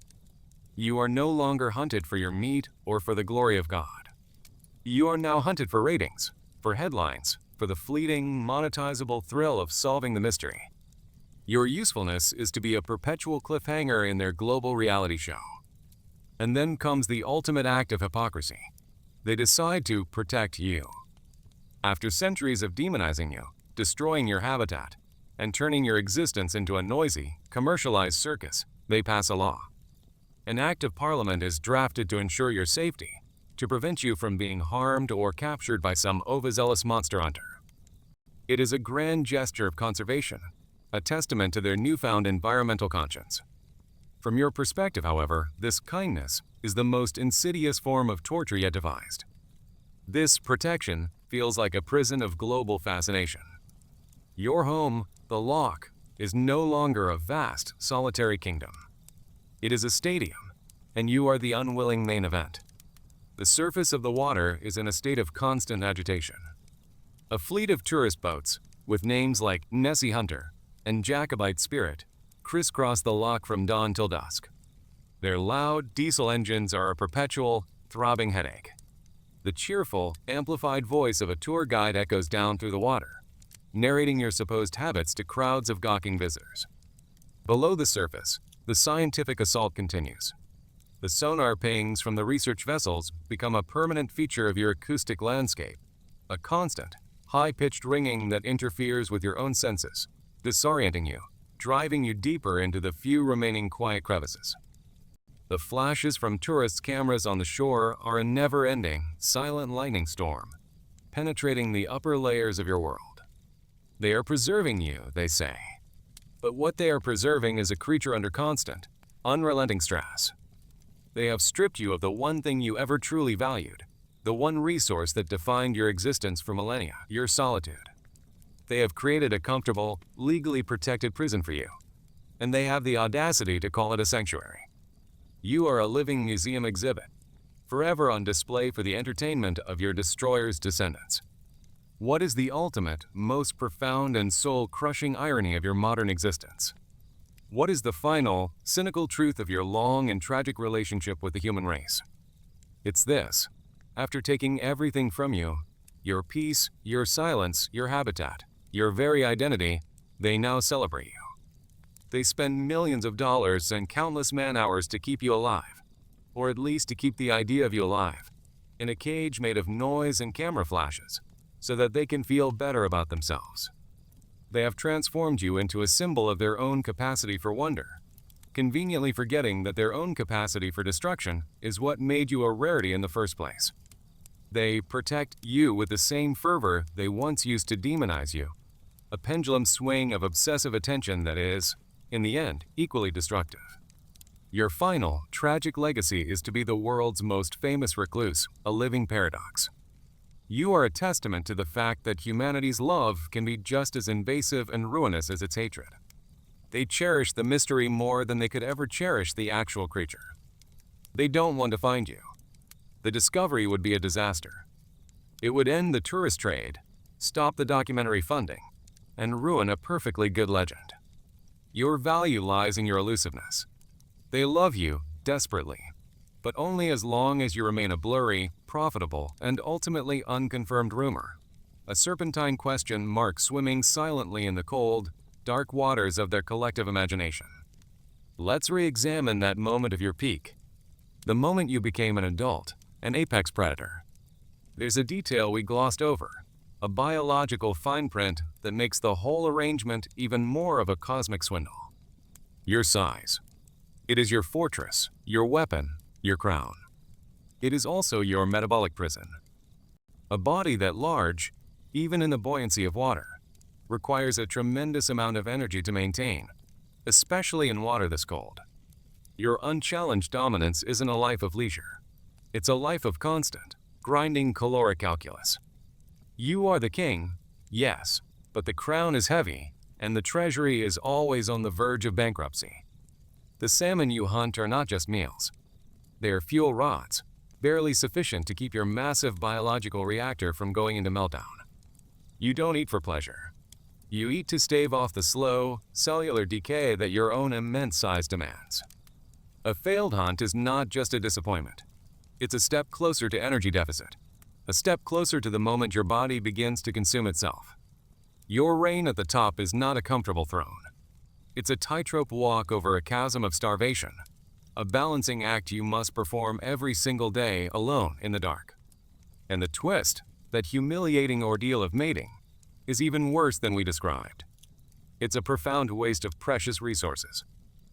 You are no longer hunted for your meat or for the glory of God. You are now hunted for ratings, for headlines, for the fleeting, monetizable thrill of solving the mystery. Your usefulness is to be a perpetual cliffhanger in their global reality show. And then comes the ultimate act of hypocrisy. They decide to protect you. After centuries of demonizing you, destroying your habitat, and turning your existence into a noisy, commercialized circus, they pass a law. An act of parliament is drafted to ensure your safety, to prevent you from being harmed or captured by some overzealous monster hunter. It is a grand gesture of conservation, a testament to their newfound environmental conscience. From your perspective, however, this kindness is the most insidious form of torture yet devised. This protection feels like a prison of global fascination. Your home, the Loch, is no longer a vast, solitary kingdom. It is a stadium, and you are the unwilling main event. The surface of the water is in a state of constant agitation. A fleet of tourist boats, with names like Nessie Hunter and Jacobite Spirit, crisscross the Loch from dawn till dusk. Their loud diesel engines are a perpetual, throbbing headache. The cheerful, amplified voice of a tour guide echoes down through the water, narrating your supposed habits to crowds of gawking visitors. Below the surface, the scientific assault continues. The sonar pings from the research vessels become a permanent feature of your acoustic landscape, a constant, high-pitched ringing that interferes with your own senses, disorienting you, driving you deeper into the few remaining quiet crevices. The flashes from tourists' cameras on the shore are a never-ending, silent lightning storm, penetrating the upper layers of your world. They are preserving you, they say. But what they are preserving is a creature under constant, unrelenting stress. They have stripped you of the one thing you ever truly valued, the one resource that defined your existence for millennia, your solitude. They have created a comfortable, legally protected prison for you, and they have the audacity to call it a sanctuary. You are a living museum exhibit, forever on display for the entertainment of your destroyer's descendants. What is the ultimate, most profound and soul-crushing irony of your modern existence? What is the final, cynical truth of your long and tragic relationship with the human race? It's this. After taking everything from you, your peace, your silence, your habitat, your very identity, they now celebrate you. They spend millions of dollars and countless man-hours to keep you alive, or at least to keep the idea of you alive, in a cage made of noise and camera flashes, so that they can feel better about themselves. They have transformed you into a symbol of their own capacity for wonder, conveniently forgetting that their own capacity for destruction is what made you a rarity in the first place. They protect you with the same fervor they once used to demonize you, a pendulum swing of obsessive attention that is, in the end, equally destructive. Your final, tragic legacy is to be the world's most famous recluse, a living paradox. You are a testament to the fact that humanity's love can be just as invasive and ruinous as its hatred. They cherish the mystery more than they could ever cherish the actual creature. They don't want to find you. The discovery would be a disaster. It would end the tourist trade, stop the documentary funding, and ruin a perfectly good legend. Your value lies in your elusiveness. They love you desperately, but only as long as you remain a blurry, profitable, and ultimately unconfirmed rumor, a serpentine question mark swimming silently in the cold, dark waters of their collective imagination. Let's re-examine that moment of your peak, the moment you became an adult, an apex predator. There's a detail we glossed over, a biological fine print that makes the whole arrangement even more of a cosmic swindle. Your size. It is your fortress, your weapon, your crown. It is also your metabolic prison. A body that large, even in the buoyancy of water, requires a tremendous amount of energy to maintain, especially in water this cold. Your unchallenged dominance isn't a life of leisure. It's a life of constant, grinding caloric calculus. You are the king, yes, but the crown is heavy, and the treasury is always on the verge of bankruptcy. The salmon you hunt are not just meals. They are fuel rods, barely sufficient to keep your massive biological reactor from going into meltdown. You don't eat for pleasure. You eat to stave off the slow, cellular decay that your own immense size demands. A failed hunt is not just a disappointment. It's a step closer to energy deficit, a step closer to the moment your body begins to consume itself. Your reign at the top is not a comfortable throne. It's a tightrope walk over a chasm of starvation, a balancing act you must perform every single day alone in the dark. And the twist, that humiliating ordeal of mating, is even worse than we described. It's a profound waste of precious resources.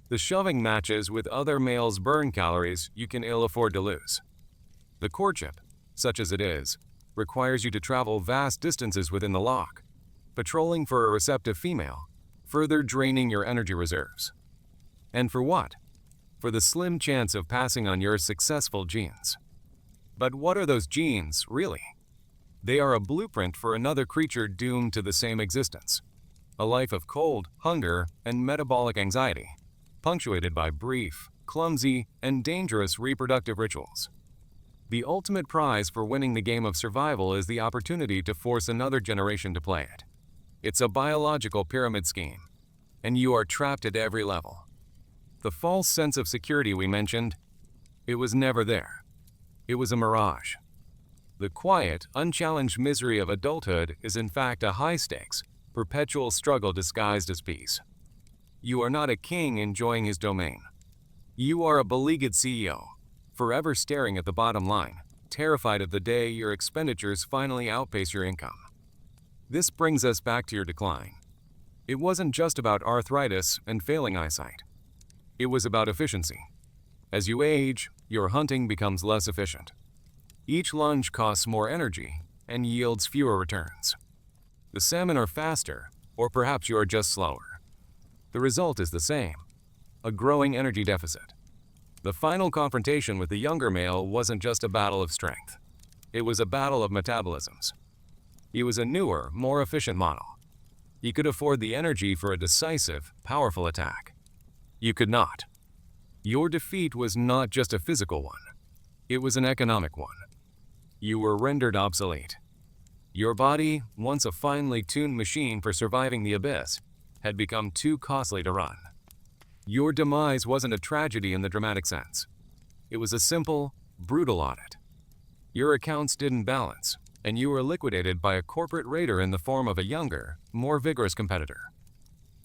The shoving matches with other males burn calories you can ill afford to lose. The courtship, such as it is, requires you to travel vast distances within the Loch, patrolling for a receptive female, further draining your energy reserves. And for what? For the slim chance of passing on your successful genes. But what are those genes, really? They are a blueprint for another creature doomed to the same existence. A life of cold, hunger, and metabolic anxiety, punctuated by brief, clumsy, and dangerous reproductive rituals. The ultimate prize for winning the game of survival is the opportunity to force another generation to play it. It's a biological pyramid scheme, and you are trapped at every level. The false sense of security we mentioned, it was never there. It was a mirage. The quiet, unchallenged misery of adulthood is in fact a high-stakes, perpetual struggle disguised as peace. You are not a king enjoying his domain. You are a beleaguered CEO, forever staring at the bottom line, terrified of the day your expenditures finally outpace your income. This brings us back to your decline. It wasn't just about arthritis and failing eyesight. It was about efficiency. As you age, your hunting becomes less efficient. Each lunge costs more energy and yields fewer returns. The salmon are faster, or perhaps you are just slower. The result is the same, a growing energy deficit. The final confrontation with the younger male wasn't just a battle of strength. It was a battle of metabolisms. He was a newer, more efficient model. He could afford the energy for a decisive, powerful attack. You could not. Your defeat was not just a physical one. It was an economic one. You were rendered obsolete. Your body, once a finely tuned machine for surviving the abyss, had become too costly to run. Your demise wasn't a tragedy in the dramatic sense. It was a simple, brutal audit. Your accounts didn't balance, and you were liquidated by a corporate raider in the form of a younger, more vigorous competitor.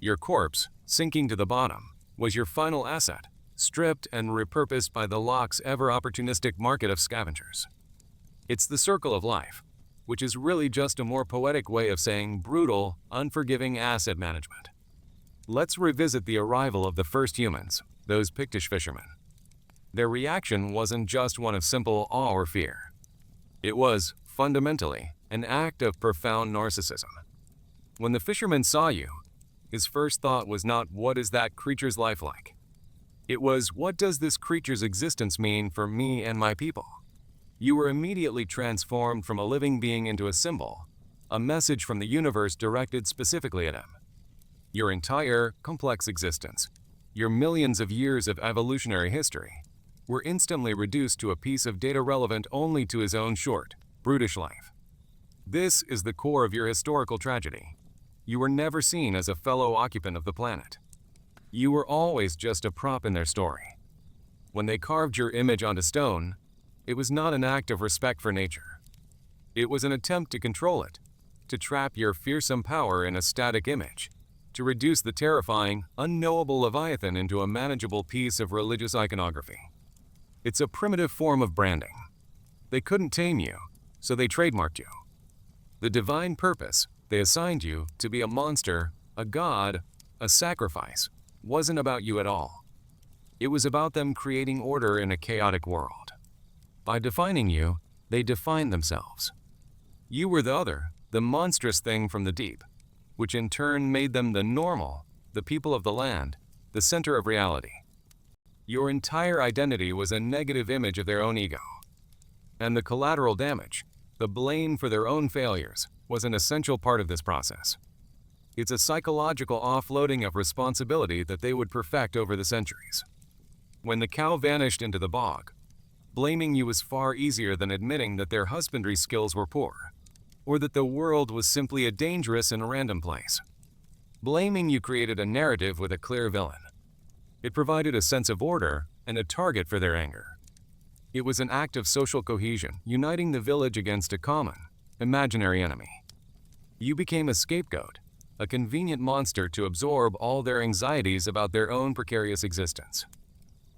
Your corpse, sinking to the bottom, was your final asset, stripped and repurposed by the Loch's ever-opportunistic market of scavengers. It's the circle of life, which is really just a more poetic way of saying brutal, unforgiving asset management. Let's revisit the arrival of the first humans, those Pictish fishermen. Their reaction wasn't just one of simple awe or fear. It was, fundamentally, an act of profound narcissism. When the fisherman saw you, his first thought was not, "What is that creature's life like?" It was, "What does this creature's existence mean for me and my people?" You were immediately transformed from a living being into a symbol, a message from the universe directed specifically at him. Your entire, complex existence, your millions of years of evolutionary history, were instantly reduced to a piece of data relevant only to his own short, brutish life. This is the core of your historical tragedy. You were never seen as a fellow occupant of the planet. You were always just a prop in their story. When they carved your image onto stone, it was not an act of respect for nature. It was an attempt to control it, to trap your fearsome power in a static image, to reduce the terrifying, unknowable Leviathan into a manageable piece of religious iconography. It's a primitive form of branding. They couldn't tame you, so they trademarked you. The divine purpose they assigned you to be a monster, a god, a sacrifice, wasn't about you at all. It was about them creating order in a chaotic world. By defining you, they defined themselves. You were the other, the monstrous thing from the deep, which in turn made them the normal, the people of the land, the center of reality. Your entire identity was a negative image of their own ego. And the collateral damage, the blame for their own failures, was an essential part of this process. It's a psychological offloading of responsibility that they would perfect over the centuries. When the cow vanished into the bog, blaming you was far easier than admitting that their husbandry skills were poor, or that the world was simply a dangerous and random place. Blaming you created a narrative with a clear villain. It provided a sense of order and a target for their anger. It was an act of social cohesion, uniting the village against a common, imaginary enemy. You became a scapegoat, a convenient monster to absorb all their anxieties about their own precarious existence.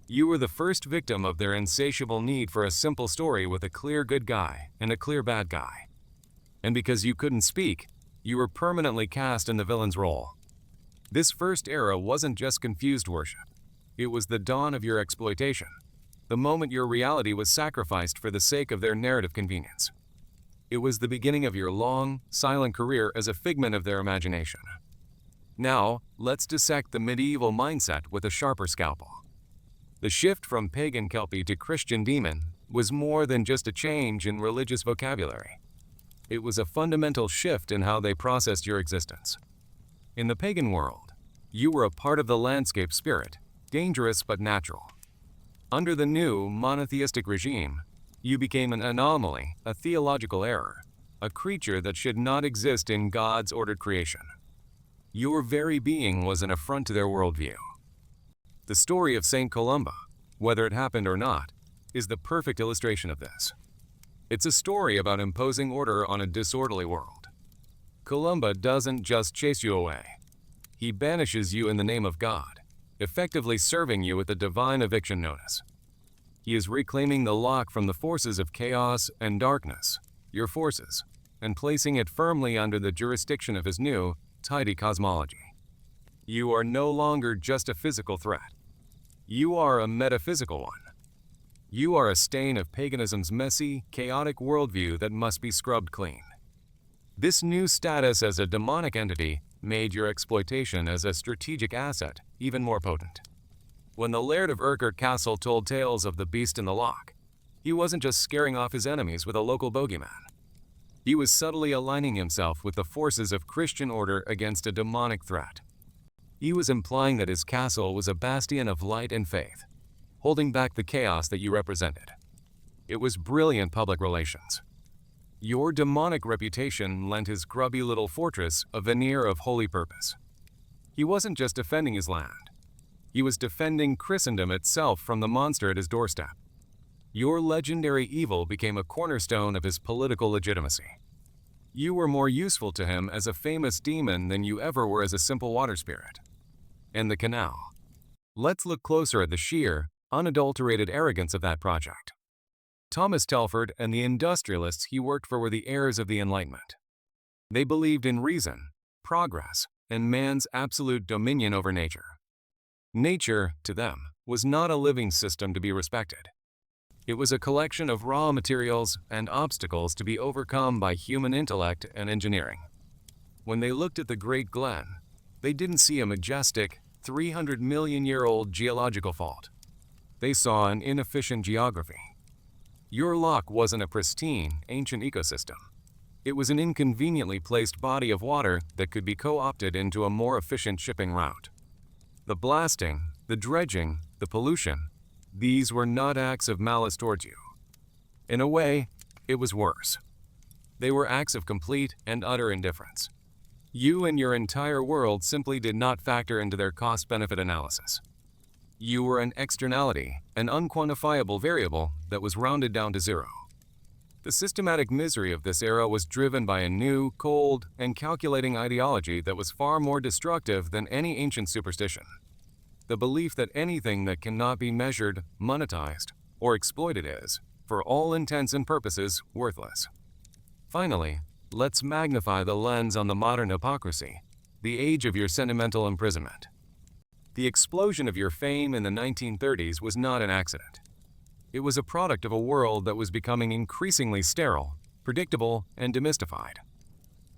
You were the first victim of their insatiable need for a simple story with a clear good guy and a clear bad guy. And because you couldn't speak, you were permanently cast in the villain's role. This first era wasn't just confused worship. It was the dawn of your exploitation, the moment your reality was sacrificed for the sake of their narrative convenience. It was the beginning of your long, silent career as a figment of their imagination. Now, let's dissect the medieval mindset with a sharper scalpel. The shift from pagan Kelpie to Christian demon was more than just a change in religious vocabulary. It was a fundamental shift in how they processed your existence. In the pagan world, you were a part of the landscape spirit, dangerous but natural. Under the new monotheistic regime, you became an anomaly, a theological error, a creature that should not exist in God's ordered creation. Your very being was an affront to their worldview. The story of St. Columba, whether it happened or not, is the perfect illustration of this. It's a story about imposing order on a disorderly world. Columba doesn't just chase you away. He banishes you in the name of God, effectively serving you with a divine eviction notice. He is reclaiming the Loch from the forces of chaos and darkness, your forces, and placing it firmly under the jurisdiction of his new, tidy cosmology. You are no longer just a physical threat. You are a metaphysical one. You are a stain of paganism's messy, chaotic worldview that must be scrubbed clean. This new status as a demonic entity made your exploitation as a strategic asset even more potent. When the Laird of Urquhart Castle told tales of the beast in the Loch, he wasn't just scaring off his enemies with a local bogeyman. He was subtly aligning himself with the forces of Christian order against a demonic threat. He was implying that his castle was a bastion of light and faith, holding back the chaos that you represented. It was brilliant public relations. Your demonic reputation lent his grubby little fortress a veneer of holy purpose. He wasn't just defending his land. He was defending Christendom itself from the monster at his doorstep. Your legendary evil became a cornerstone of his political legitimacy. You were more useful to him as a famous demon than you ever were as a simple water spirit. And the canal. Let's look closer at the sheer, unadulterated arrogance of that project. Thomas Telford and the industrialists he worked for were the heirs of the Enlightenment. They believed in reason, progress, and man's absolute dominion over nature. Nature, to them, was not a living system to be respected. It was a collection of raw materials and obstacles to be overcome by human intellect and engineering. When they looked at the Great Glen, they didn't see a majestic, 300-million-year-old geological fault. They saw an inefficient geography. Your Loch wasn't a pristine, ancient ecosystem. It was an inconveniently placed body of water that could be co-opted into a more efficient shipping route. The blasting, the dredging, the pollution, these were not acts of malice towards you. In a way, it was worse. They were acts of complete and utter indifference. You and your entire world simply did not factor into their cost-benefit analysis. You were an externality, an unquantifiable variable that was rounded down to zero. The systematic misery of this era was driven by a new, cold, and calculating ideology that was far more destructive than any ancient superstition. The belief that anything that cannot be measured, monetized, or exploited is, for all intents and purposes, worthless. Finally, let's magnify the lens on the modern hypocrisy, the age of your sentimental imprisonment. The explosion of your fame in the 1930s was not an accident. It was a product of a world that was becoming increasingly sterile, predictable, and demystified.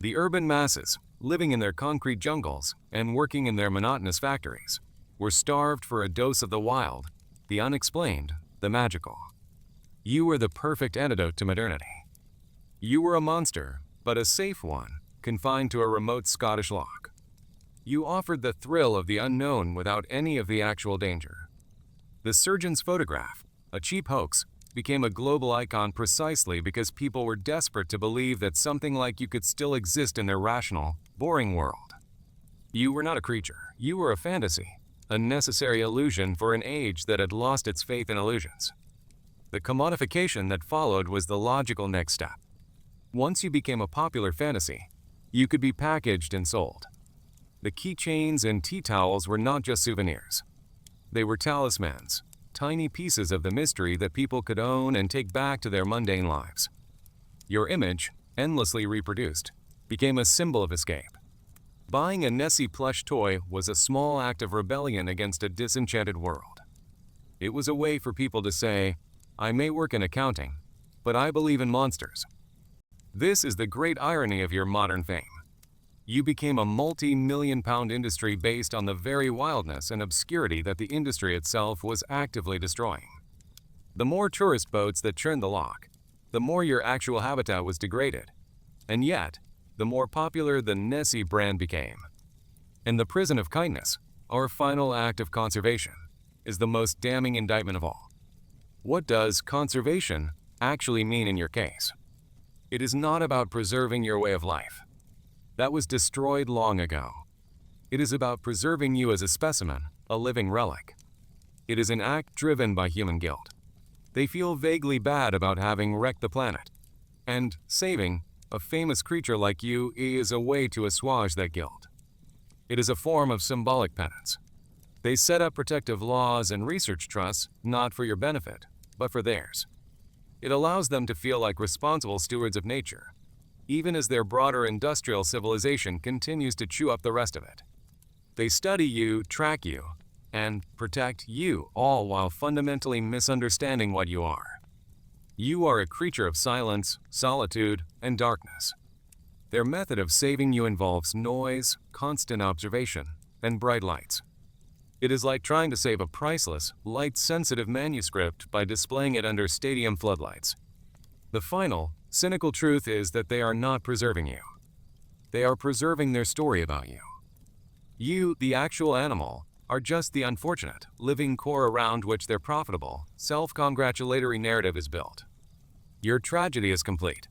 The urban masses, living in their concrete jungles and working in their monotonous factories, were starved for a dose of the wild, the unexplained, the magical. You were the perfect antidote to modernity. You were a monster, but a safe one, confined to a remote Scottish loch. You offered the thrill of the unknown without any of the actual danger. The surgeon's photograph, a cheap hoax, became a global icon precisely because people were desperate to believe that something like you could still exist in their rational, boring world. You were not a creature. You were a fantasy, a necessary illusion for an age that had lost its faith in illusions. The commodification that followed was the logical next step. Once you became a popular fantasy, you could be packaged and sold. The keychains and tea towels were not just souvenirs. They were talismans, tiny pieces of the mystery that people could own and take back to their mundane lives. Your image, endlessly reproduced, became a symbol of escape. Buying a Nessie plush toy was a small act of rebellion against a disenchanted world. It was a way for people to say, I may work in accounting, but I believe in monsters. This is the great irony of your modern fame. You became a multi-million-pound industry based on the very wildness and obscurity that the industry itself was actively destroying. The more tourist boats that churned the Loch, the more your actual habitat was degraded. And yet, the more popular the Nessie brand became. And the prison of kindness, our final act of conservation, is the most damning indictment of all. What does conservation actually mean in your case? It is not about preserving your way of life. That was destroyed long ago. It is about preserving you as a specimen, a living relic. It is an act driven by human guilt. They feel vaguely bad about having wrecked the planet. And saving a famous creature like you is a way to assuage that guilt. It is a form of symbolic penance. They set up protective laws and research trusts not for your benefit, but for theirs. It allows them to feel like responsible stewards of nature, even as their broader industrial civilization continues to chew up the rest of it. They study you, track you, and protect you, all while fundamentally misunderstanding what you are. You are a creature of silence, solitude, and darkness. Their method of saving you involves noise, constant observation, and bright lights. It is like trying to save a priceless, light-sensitive manuscript by displaying it under stadium floodlights. The final, cynical truth is that they are not preserving you. They are preserving their story about you. You, the actual animal, are just the unfortunate, living core around which their profitable, self-congratulatory narrative is built. Your tragedy is complete.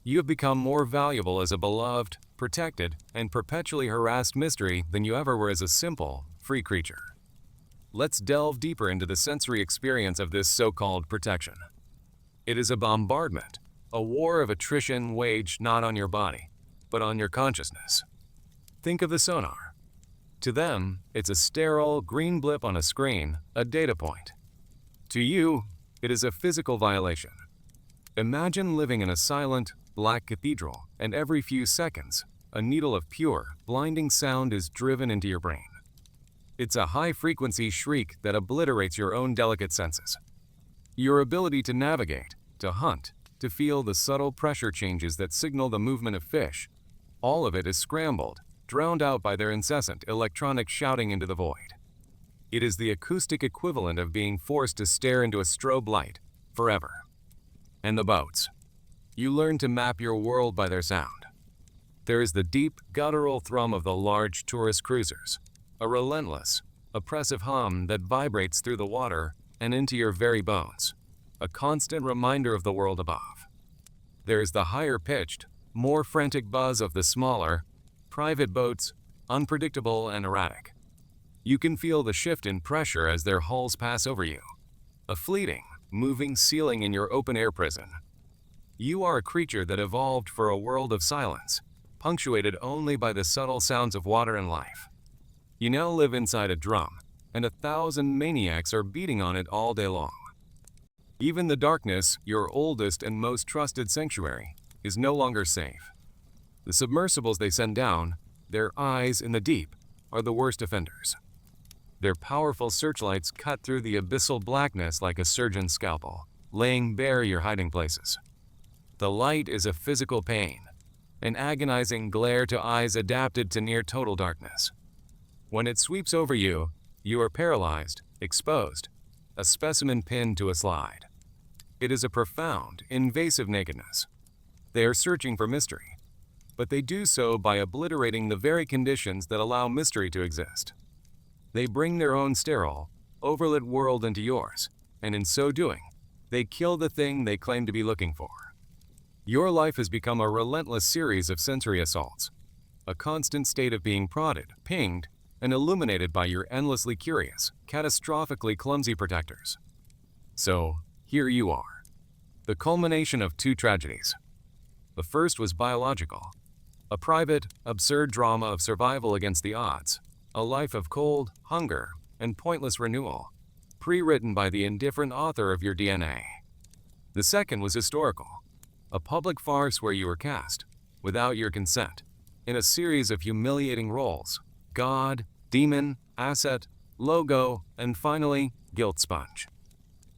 You have become more valuable as a beloved, protected, and perpetually harassed mystery than you ever were as a simple, free creature. let's delve deeper into the sensory experience of this so-called protection. It is a bombardment, a war of attrition waged not on your body, but on your consciousness. Think of the sonar. To them, it's a sterile green blip on a screen, a data point. To you, it is a physical violation. Imagine living in a silent, black cathedral, and every few seconds, a needle of pure, blinding sound is driven into your brain. It's a high-frequency shriek that obliterates your own delicate senses. Your ability to navigate, to hunt, to feel the subtle pressure changes that signal the movement of fish, all of it is scrambled, drowned out by their incessant electronic shouting into the void. It is the acoustic equivalent of being forced to stare into a strobe light, forever. And the boats. You learn to map your world by their sound. There is the deep, guttural thrum of the large tourist cruisers, a relentless, oppressive hum that vibrates through the water and into your very bones, a constant reminder of the world above. There is the higher-pitched, more frantic buzz of the smaller, private boats, unpredictable and erratic. You can feel the shift in pressure as their hulls pass over you, a fleeting, moving ceiling in your open-air prison. You are a creature that evolved for a world of silence, punctuated only by the subtle sounds of water and life. You now live inside a drum, and 1,000 maniacs are beating on it all day long. Even the darkness, your oldest and most trusted sanctuary, is no longer safe. The submersibles they send down, their eyes in the deep, are the worst offenders. Their powerful searchlights cut through the abyssal blackness like a surgeon's scalpel, laying bare your hiding places. The light is a physical pain, an agonizing glare to eyes adapted to near total darkness. When it sweeps over you, you are paralyzed, exposed, a specimen pinned to a slide. It is a profound, invasive nakedness. They are searching for mystery, but they do so by obliterating the very conditions that allow mystery to exist. They bring their own sterile, overlit world into yours, and in so doing, they kill the thing they claim to be looking for. Your life has become a relentless series of sensory assaults, a constant state of being prodded, pinged, and illuminated by your endlessly curious, catastrophically clumsy protectors. So, here you are, the culmination of two tragedies. The first was biological, a private, absurd drama of survival against the odds, a life of cold, hunger, and pointless renewal, pre-written by the indifferent author of your DNA. The second was historical, a public farce where you were cast, without your consent, in a series of humiliating roles: God, demon, asset, logo, and finally, guilt sponge.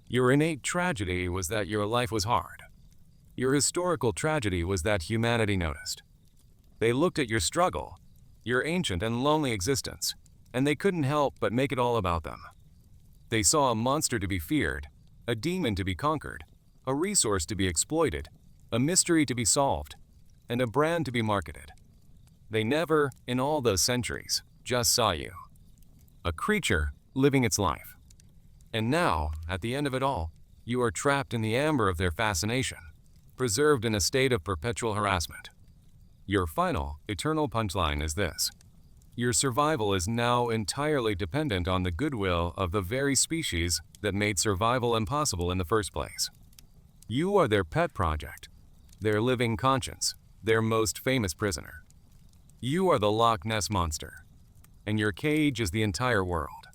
Your innate tragedy was that your life was hard. Your historical tragedy was that humanity noticed. They looked at your struggle, your ancient and lonely existence, and they couldn't help but make it all about them. They saw a monster to be feared, a demon to be conquered, a resource to be exploited, a mystery to be solved, and a brand to be marketed. They never, in all those centuries, just saw you. A creature living its life. And now, at the end of it all, you are trapped in the amber of their fascination, preserved in a state of perpetual harassment. Your final, eternal punchline is this: your survival is now entirely dependent on the goodwill of the very species that made survival impossible in the first place. You are their pet project, their living conscience, their most famous prisoner. You are the Loch Ness monster, and your cage is the entire world.